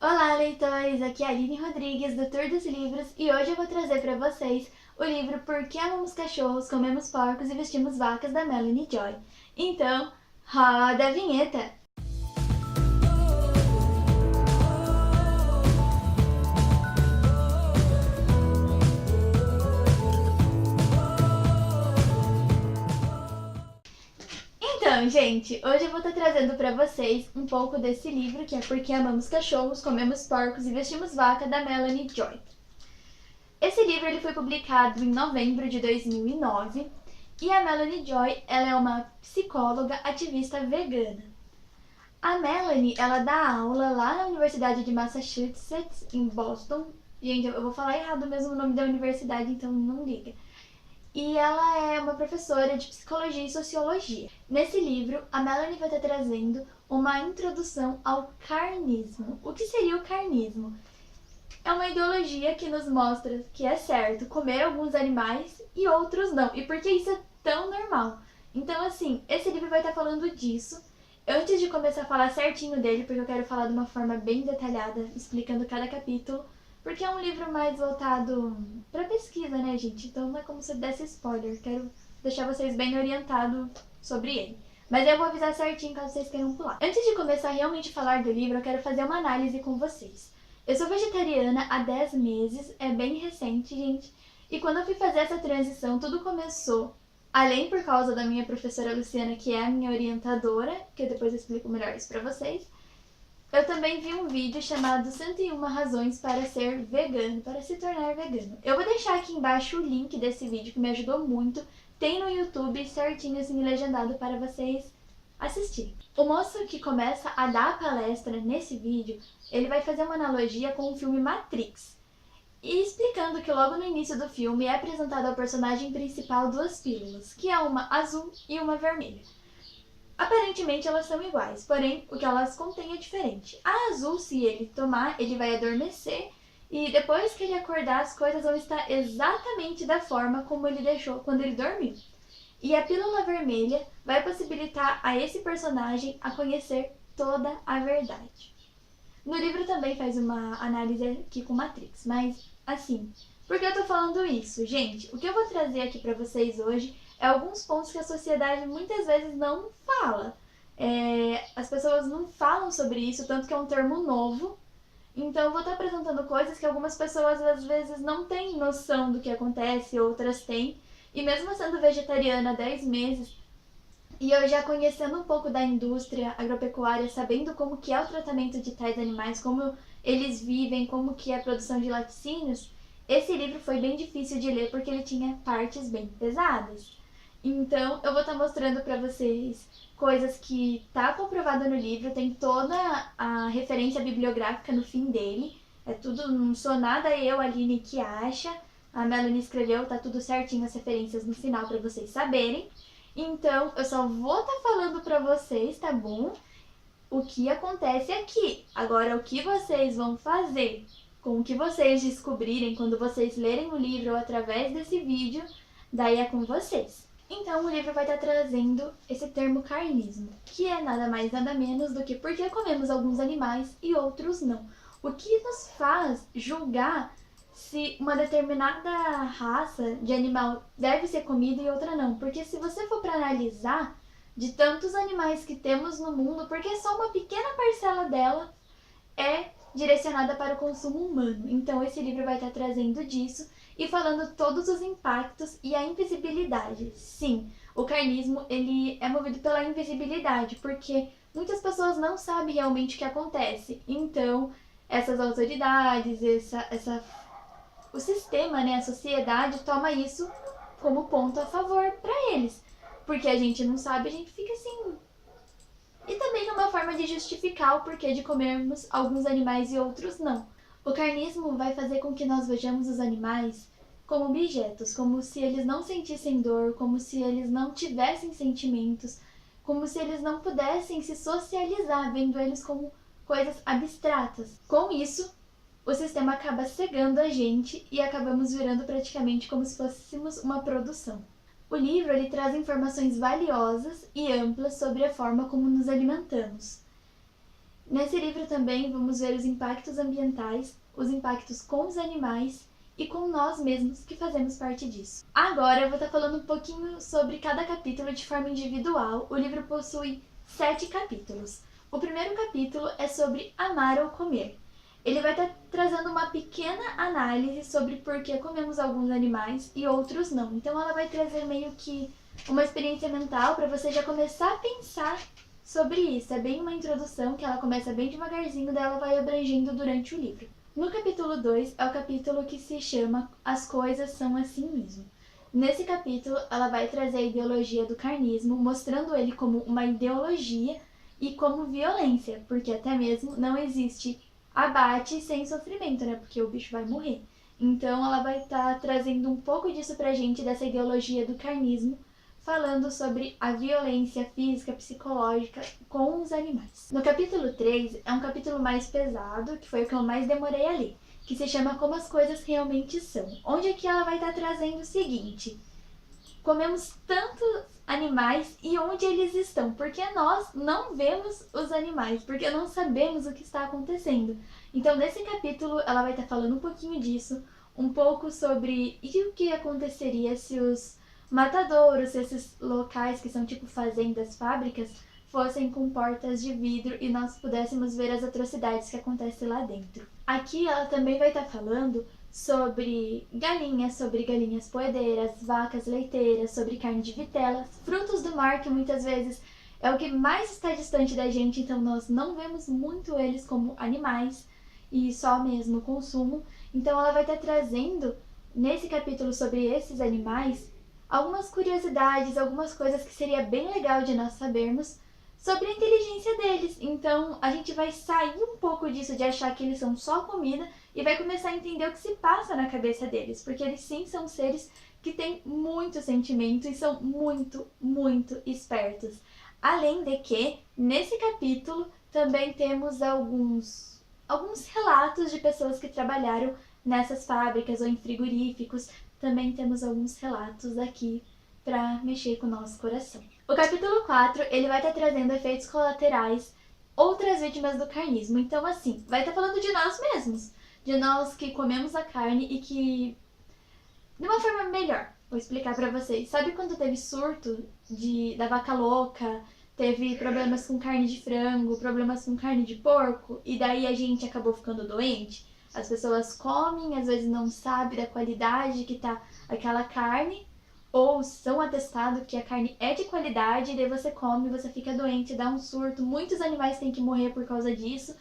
Olá, leitores! Aqui é a Aline Rodrigues, do Tour dos Livros, e hoje eu vou trazer para vocês o livro Por que Amamos Cachorros, Comemos Porcos e Vestimos Vacas, da Melanie Joy. Então, roda a vinheta! Então, gente, hoje eu vou estar trazendo para vocês um pouco desse livro, que é Por que Amamos Cachorros, Comemos Porcos e Vestimos Vaca, da Melanie Joy. Esse livro ele foi publicado em novembro de 2009 e a Melanie Joy ela é uma psicóloga ativista vegana. A Melanie ela dá aula lá na Universidade de Massachusetts, em Boston. Gente, eu vou falar errado mesmo o nome da universidade, então não liga. E ela é uma professora de psicologia e sociologia. Nesse livro, a Melanie vai estar trazendo uma introdução ao carnismo. O que seria o carnismo? É uma ideologia que nos mostra que é certo comer alguns animais e outros não. E por que isso é tão normal? Então, assim, esse livro vai estar falando disso. Antes de começar a falar certinho dele, porque eu quero falar de uma forma bem detalhada, explicando cada capítulo, porque é um livro mais voltado para pesquisa, né, gente? Então não é como se eu desse spoiler. Quero deixar vocês bem orientados sobre ele. Mas eu vou avisar certinho caso vocês queiram pular. Antes de começar a realmente falar do livro, eu quero fazer uma análise com vocês. Eu sou vegetariana há 10 meses, é bem recente, gente. E quando eu fui fazer essa transição, tudo começou, além por causa da minha professora Luciana, que é a minha orientadora, que eu depois explico melhor isso pra vocês. Eu também vi um vídeo chamado 101 razões para ser vegano, para se tornar vegano. Eu vou deixar aqui embaixo o link desse vídeo que me ajudou muito. Tem no YouTube certinho assim legendado para vocês assistirem. O moço que começa a dar a palestra nesse vídeo, ele vai fazer uma analogia com o filme Matrix. E explicando que logo no início do filme é apresentado ao personagem principal duas pílulas, que é uma azul e uma vermelha. Aparentemente elas são iguais, porém o que elas contêm é diferente. A azul, se ele tomar, ele vai adormecer e depois que ele acordar as coisas vão estar exatamente da forma como ele deixou quando ele dormiu. E a pílula vermelha vai possibilitar a esse personagem a conhecer toda a verdade. No livro também faz uma análise aqui com Matrix, mas assim, por que eu tô falando isso? Gente, o que eu vou trazer aqui pra vocês hoje é alguns pontos que a sociedade muitas vezes não fala. As pessoas não falam sobre isso, tanto que é um termo novo. Então eu vou estar apresentando coisas que algumas pessoas às vezes não têm noção do que acontece, outras têm. E mesmo sendo vegetariana há 10 meses, e eu já conhecendo um pouco da indústria agropecuária, sabendo como que é o tratamento de tais animais, como eles vivem, como que é a produção de laticínios, esse livro foi bem difícil de ler porque ele tinha partes bem pesadas. Então, eu vou estar mostrando para vocês coisas que tá comprovado no livro, tem toda a referência bibliográfica no fim dele. É tudo, não sou nada eu, Aline, que acha. A Melanie escreveu, tá tudo certinho as referências no final para vocês saberem. Então, eu só vou estar falando para vocês, tá bom? O que acontece aqui. Agora, o que vocês vão fazer com o que vocês descobrirem quando vocês lerem o livro ou através desse vídeo, daí é com vocês. Então, o livro vai estar trazendo esse termo carnismo, que é nada mais nada menos do que por que comemos alguns animais e outros não. O que nos faz julgar se uma determinada raça de animal deve ser comida e outra não. Porque se você for para analisar, de tantos animais que temos no mundo, porque só uma pequena parcela dela é direcionada para o consumo humano. Então esse livro vai estar trazendo disso e falando todos os impactos e a invisibilidade. Sim, o carnismo ele é movido pela invisibilidade, porque muitas pessoas não sabem realmente o que acontece. Então essas autoridades, o sistema, né, a sociedade toma isso como ponto a favor para eles. Porque a gente não sabe, a gente fica assim. E também é uma forma de justificar o porquê de comermos alguns animais e outros não. O carnismo vai fazer com que nós vejamos os animais como objetos, como se eles não sentissem dor, como se eles não tivessem sentimentos, como se eles não pudessem se socializar, vendo eles como coisas abstratas. Com isso, o sistema acaba cegando a gente e acabamos virando praticamente como se fôssemos uma produção. O livro ele traz informações valiosas e amplas sobre a forma como nos alimentamos. Nesse livro também vamos ver os impactos ambientais, os impactos com os animais e com nós mesmos que fazemos parte disso. Agora eu vou estar falando um pouquinho sobre cada capítulo de forma individual. O livro possui 7 capítulos. O primeiro capítulo é sobre amar ou comer. Ele vai estar trazendo uma pequena análise sobre por que comemos alguns animais e outros não. Então ela vai trazer meio que uma experiência mental para você já começar a pensar sobre isso. É bem uma introdução que ela começa bem devagarzinho, daí ela vai abrangendo durante o livro. No capítulo 2 é o capítulo que se chama As Coisas São Assim Mesmo. Nesse capítulo ela vai trazer a ideologia do carnismo, mostrando ele como uma ideologia e como violência, porque até mesmo não existe abate sem sofrimento, né? Porque o bicho vai morrer. Então ela vai estar trazendo um pouco disso pra gente, dessa ideologia do carnismo, falando sobre a violência física, psicológica com os animais. No capítulo 3 é um capítulo mais pesado, que foi o que eu mais demorei a ler, que se chama Como as Coisas Realmente São. Onde aqui ela vai estar trazendo o seguinte: comemos tantos animais e onde eles estão, porque nós não vemos os animais, porque não sabemos o que está acontecendo. Então nesse capítulo ela vai estar falando um pouquinho disso, um pouco sobre o que aconteceria se os matadouros, esses locais que são tipo fazendas, fábricas, fossem com portas de vidro e nós pudéssemos ver as atrocidades que acontecem lá dentro. Aqui ela também vai estar falando sobre galinhas poedeiras, vacas leiteiras, sobre carne de vitelas, frutos do mar, que muitas vezes é o que mais está distante da gente, então nós não vemos muito eles como animais e só mesmo consumo. Então ela vai estar trazendo nesse capítulo sobre esses animais algumas curiosidades, algumas coisas que seria bem legal de nós sabermos sobre a inteligência deles. Então a gente vai sair um pouco disso de achar que eles são só comida e vai começar a entender o que se passa na cabeça deles, porque eles sim são seres que têm muito sentimento e são muito, muito espertos. Além de que, nesse capítulo, também temos alguns relatos de pessoas que trabalharam nessas fábricas ou em frigoríficos. Também temos alguns relatos aqui para mexer com o nosso coração. O capítulo 4, ele vai estar trazendo efeitos colaterais, outras vítimas do carnismo. Então, assim, vai estar falando de nós mesmos, de nós que comemos a carne e que, de uma forma melhor, vou explicar para vocês. Sabe quando teve surto da vaca louca, teve problemas com carne de frango, problemas com carne de porco, e daí a gente acabou ficando doente? As pessoas comem, às vezes não sabem da qualidade que tá aquela carne, ou são atestados que a carne é de qualidade, e daí você come, você fica doente, dá um surto, muitos animais têm que morrer por causa disso.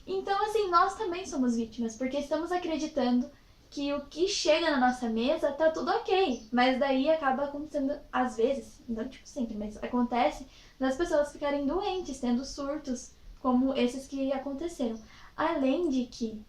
Então, assim, nós também somos vítimas, porque estamos acreditando que o que chega na nossa mesa tá tudo ok, mas daí acaba acontecendo, às vezes, não tipo sempre, mas acontece das pessoas ficarem doentes, tendo surtos, como esses que aconteceram. Além de que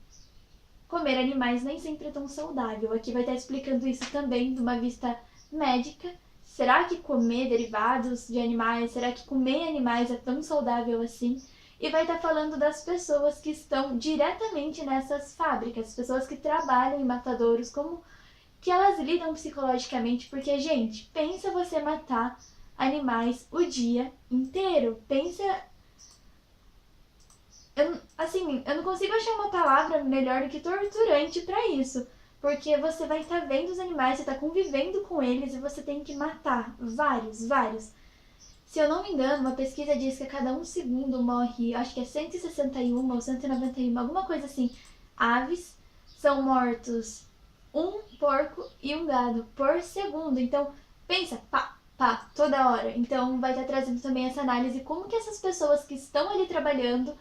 comer animais nem sempre é tão saudável. Aqui vai estar explicando isso também de uma vista médica. Será que comer derivados de animais, será que comer animais é tão saudável assim? E vai estar falando das pessoas que estão diretamente nessas fábricas, pessoas que trabalham em matadouros, como que elas lidam psicologicamente, porque, gente, pensa você matar animais o dia inteiro. Pensa. Eu não consigo achar uma palavra melhor do que torturante pra isso. Porque você vai estar vendo os animais, você está convivendo com eles e você tem que matar vários. Se eu não me engano, uma pesquisa diz que a cada 1 segundo morre, acho que é 161 ou 191, alguma coisa assim, aves. São mortos um porco e um gado por segundo. Então, pensa, pá, toda hora. Então, vai estar trazendo também essa análise, como que essas pessoas que estão ali trabalhando,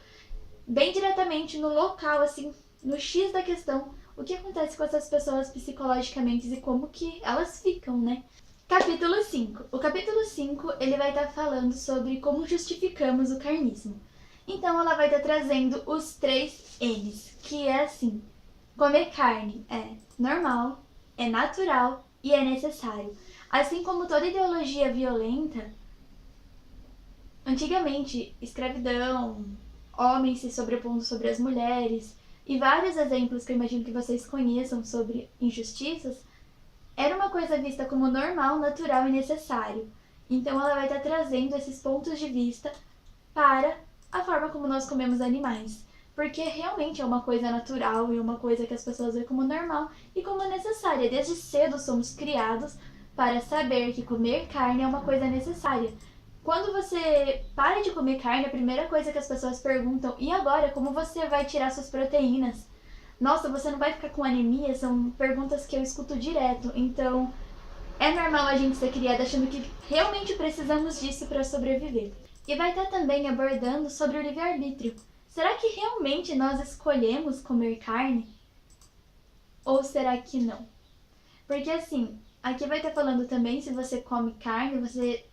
bem diretamente no local, assim, no X da questão, o que acontece com essas pessoas psicologicamente e como que elas ficam, né? Capítulo 5. O capítulo 5, ele vai estar falando sobre como justificamos o carnismo. Então ela vai estar trazendo os 3 N's, que é assim: comer carne é normal, é natural e é necessário. Assim como toda ideologia violenta, antigamente, escravidão, homens se sobrepondo sobre as mulheres e vários exemplos que eu imagino que vocês conheçam sobre injustiças, era uma coisa vista como normal, natural e necessário. Então ela vai estar trazendo esses pontos de vista para a forma como nós comemos animais. Porque realmente é uma coisa natural e uma coisa que as pessoas veem como normal e como necessária. Desde cedo somos criados para saber que comer carne é uma coisa necessária. Quando você para de comer carne, a primeira coisa que as pessoas perguntam: e agora, como você vai tirar suas proteínas? Nossa, você não vai ficar com anemia? São perguntas que eu escuto direto. Então, é normal a gente ser criada achando que realmente precisamos disso para sobreviver. E vai estar também abordando sobre o livre-arbítrio. Será que realmente nós escolhemos comer carne? Ou será que não? Porque assim, aqui vai estar falando também se você come carne, você,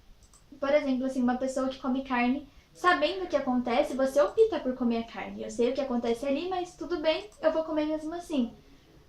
por exemplo, assim, uma pessoa que come carne, sabendo o que acontece, você opta por comer a carne. Eu sei o que acontece ali, mas tudo bem, eu vou comer mesmo assim.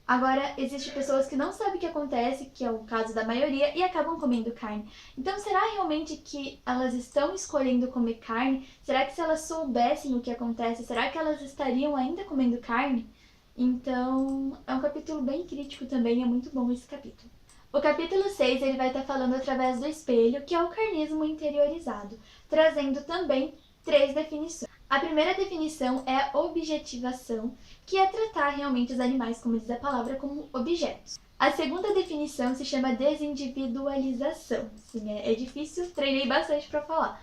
Agora, existem pessoas que não sabem o que acontece, que é o caso da maioria, e acabam comendo carne. Então, será realmente que elas estão escolhendo comer carne? Será que se elas soubessem o que acontece, será que elas estariam ainda comendo carne? Então, é um capítulo bem crítico também, é muito bom esse capítulo. O capítulo 6 ele vai estar falando através do espelho, que é o carnismo interiorizado, trazendo também 3 definições. A primeira definição é a objetivação, que é tratar realmente os animais, como diz a palavra, como objetos. A segunda definição se chama desindividualização. Sim, é difícil, treinei bastante para falar.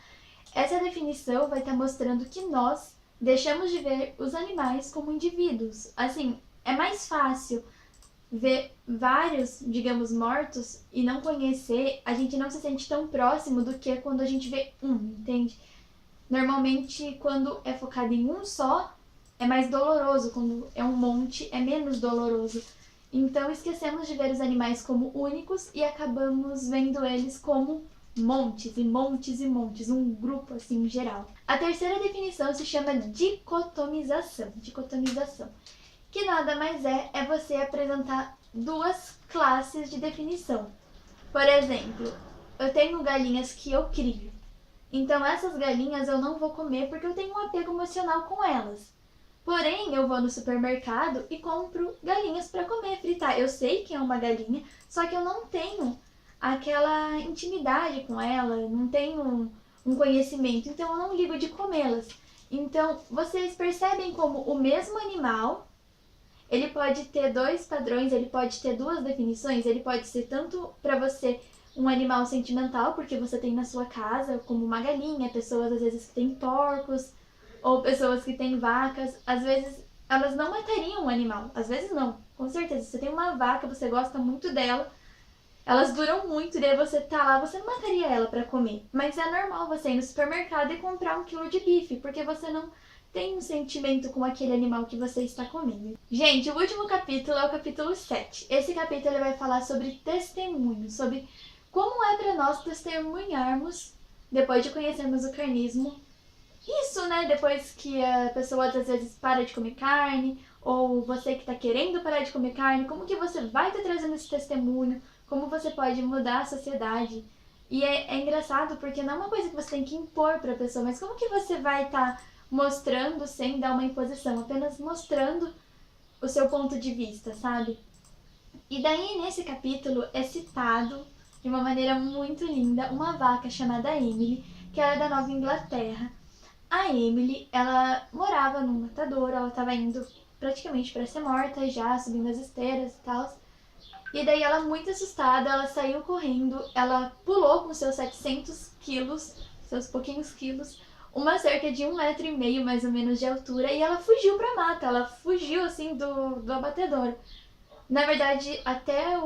Essa definição vai estar mostrando que nós deixamos de ver os animais como indivíduos. Assim, é mais fácil ver vários, digamos, mortos e não conhecer, a gente não se sente tão próximo do que quando a gente vê um, entende? Normalmente, quando é focado em um só, é mais doloroso. Quando é um monte, é menos doloroso. Então, esquecemos de ver os animais como únicos e acabamos vendo eles como montes e montes e montes, um grupo assim em geral. A terceira definição se chama dicotomização. Dicotomização, que nada mais é você apresentar duas classes de definição. Por exemplo, eu tenho galinhas que eu crio. Então essas galinhas eu não vou comer porque eu tenho um apego emocional com elas. Porém, eu vou no supermercado e compro galinhas para comer, fritar. Eu sei que é uma galinha, só que eu não tenho aquela intimidade com ela, não tenho um conhecimento, então eu não ligo de comê-las. Então, vocês percebem como o mesmo animal, ele pode ter dois padrões, ele pode ter duas definições, ele pode ser tanto para você um animal sentimental, porque você tem na sua casa, como uma galinha, pessoas às vezes que têm porcos, ou pessoas que têm vacas, às vezes elas não matariam um animal, às vezes não, com certeza. Você tem uma vaca, você gosta muito dela, elas duram muito, e daí você tá lá, você não mataria ela para comer. Mas é normal você ir no supermercado e comprar 1 quilo de bife, porque você não tem um sentimento com aquele animal que você está comendo. Gente, o último capítulo é o capítulo 7. Esse capítulo vai falar sobre testemunho, sobre como é para nós testemunharmos, depois de conhecermos o carnismo, isso, né? Depois que a pessoa às vezes para de comer carne, ou você que está querendo parar de comer carne, como que você vai estar trazendo esse testemunho, como você pode mudar a sociedade. E é engraçado porque não é uma coisa que você tem que impor para a pessoa, mas como que você vai estar mostrando sem dar uma imposição, apenas mostrando o seu ponto de vista, sabe? E daí nesse capítulo é citado de uma maneira muito linda uma vaca chamada Emily, que era da Nova Inglaterra. A Emily, ela morava num matadouro, ela estava indo praticamente para ser morta já, subindo as esteiras e tal. E daí ela, muito assustada, ela saiu correndo, ela pulou com seus 700 quilos, seus pouquinhos quilos, uma cerca de 1,5 metro mais ou menos de altura, e ela fugiu pra mata, ela fugiu assim do abatedouro. Na verdade, até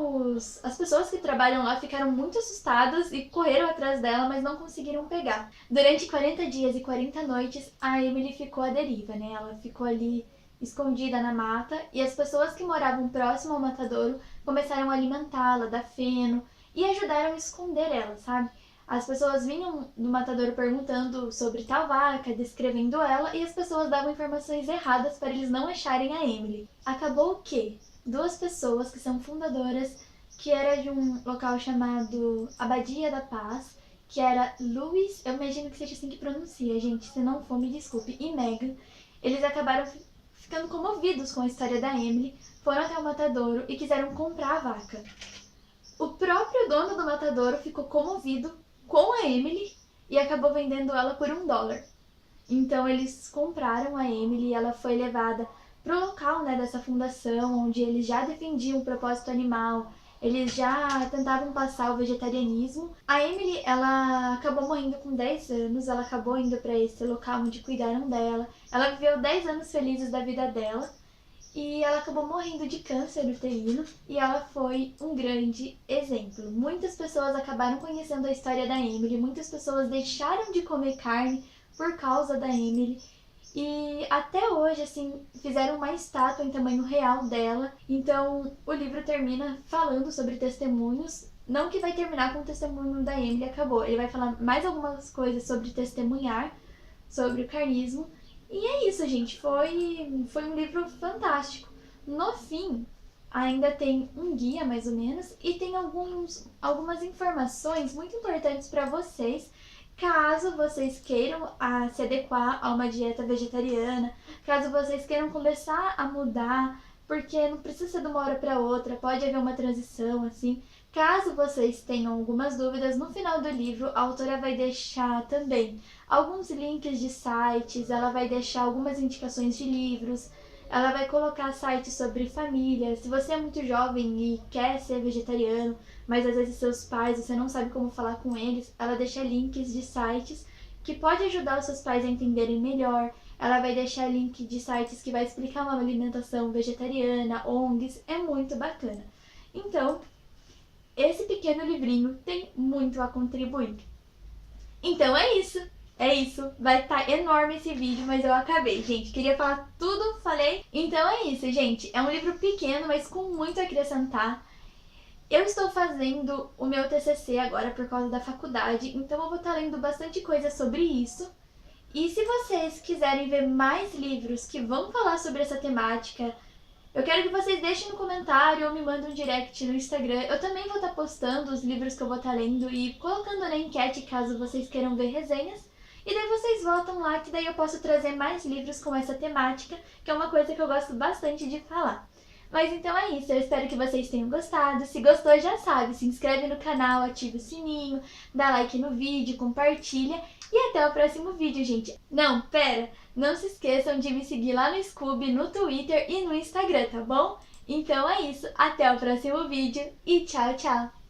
as pessoas que trabalham lá ficaram muito assustadas e correram atrás dela, mas não conseguiram pegar. Durante 40 dias e 40 noites, a Emily ficou à deriva, né? Ela ficou ali escondida na mata e as pessoas que moravam próximo ao matadouro começaram a alimentá-la, dar feno e ajudaram a esconder ela, sabe? As pessoas vinham no matadouro perguntando sobre tal vaca, descrevendo ela, e as pessoas davam informações erradas para eles não acharem a Emily. Acabou que duas pessoas que são fundadoras, que era de um local chamado Abadia da Paz, que era Louis, eu imagino que seja assim que pronuncia, gente, se não for me desculpe, e Megan, eles acabaram ficando comovidos com a história da Emily, foram até o matadouro e quiseram comprar a vaca. O próprio dono do matadouro ficou comovido com a Emily e acabou vendendo ela por $1. Então eles compraram a Emily e ela foi levada pro local, né, dessa fundação, onde eles já defendiam o propósito animal, eles já tentavam passar o vegetarianismo. A Emily, ela acabou morrendo com 10 anos, ela acabou indo para esse local onde cuidaram dela. Ela viveu 10 anos felizes da vida dela e ela acabou morrendo de câncer uterino e ela foi um grande exemplo. Muitas pessoas acabaram conhecendo a história da Emily, muitas pessoas deixaram de comer carne por causa da Emily. E até hoje, assim, fizeram uma estátua em tamanho real dela. Então, o livro termina falando sobre testemunhos. Não que vai terminar com o testemunho da Emily, acabou. Ele vai falar mais algumas coisas sobre testemunhar, sobre o carnismo. E é isso, gente. Foi um livro fantástico. No fim, ainda tem um guia, mais ou menos, e tem algumas informações muito importantes para vocês caso vocês queiram se adequar a uma dieta vegetariana, caso vocês queiram começar a mudar, porque não precisa ser de uma hora para outra, pode haver uma transição assim. Caso vocês tenham algumas dúvidas, no final do livro a autora vai deixar também alguns links de sites, ela vai deixar algumas indicações de livros, ela vai colocar sites sobre família. Se você é muito jovem e quer ser vegetariano, mas às vezes seus pais, você não sabe como falar com eles, ela deixa links de sites que pode ajudar os seus pais a entenderem melhor. Ela vai deixar link de sites que vai explicar uma alimentação vegetariana, ONGs, é muito bacana. Então, esse pequeno livrinho tem muito a contribuir. Então é isso. É isso, vai estar enorme esse vídeo, mas eu acabei, gente. Queria falar tudo, falei. Então é isso, gente. É um livro pequeno, mas com muito a acrescentar. Eu estou fazendo o meu TCC agora por causa da faculdade, então eu vou estar lendo bastante coisa sobre isso. E se vocês quiserem ver mais livros que vão falar sobre essa temática, eu quero que vocês deixem no comentário ou me mandem um direct no Instagram. Eu também vou estar postando os livros que eu vou estar lendo e colocando na enquete caso vocês queiram ver resenhas. E daí vocês votam lá, que daí eu posso trazer mais livros com essa temática, que é uma coisa que eu gosto bastante de falar. Mas então é isso, eu espero que vocês tenham gostado. Se gostou, já sabe, se inscreve no canal, ativa o sininho, dá like no vídeo, compartilha. E até o próximo vídeo, gente. Não, pera, não se esqueçam de me seguir lá no Scoob, no Twitter e no Instagram, tá bom? Então é isso, até o próximo vídeo e tchau, tchau!